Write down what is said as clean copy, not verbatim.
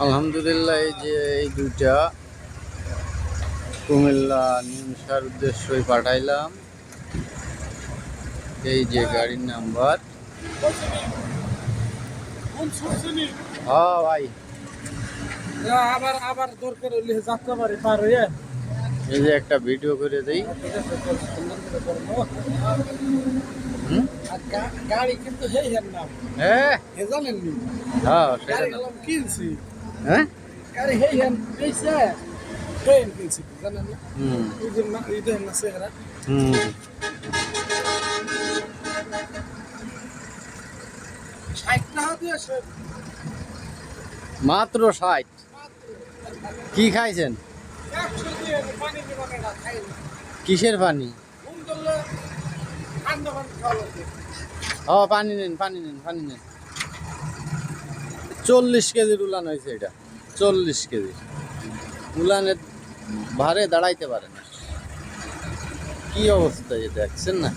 আলহামদুলিল্লাহ, এই যে এই দুইটা কুমিল্লা নিমসার উদ্দেশ্যই পাঠাইলাম। এই যে গাড়ির নাম্বার। হ্যাঁ ভাই, আবার আবার দরকার হলে যাত্রা বাড়ি পার হয়ে এই যে একটা ভিডিও করে দেই। গাড়ি কিন্তু হেই হেন না হ্যাঁ হে জানেন নি হ্যাঁ গাড়ি সেটা না। গেলাম কিনছি হ্যাঁ গাড়ি হেই হেন পেয়েছে ট্রেন কিনছি জানেন না হুম এই যে না এই দেখেন না চেহারা হুম 60 টাকা দিয়ে সে মাত্র 60। কি খাইছেন? 100 দিয়ে পানি দিবানে না খাই না কিসের পানি? ঘুম ধরলে ঠান্ডা পানি খাওয়া লাগে ও পানি নেন, পানি নেন, পানি নেন। 40 কেজির উলান হয়েছে এটা। 40 কেজি উলানের ভারে দাঁড়াইতে পারে না। কি অবস্থা, যে দেখছেন না?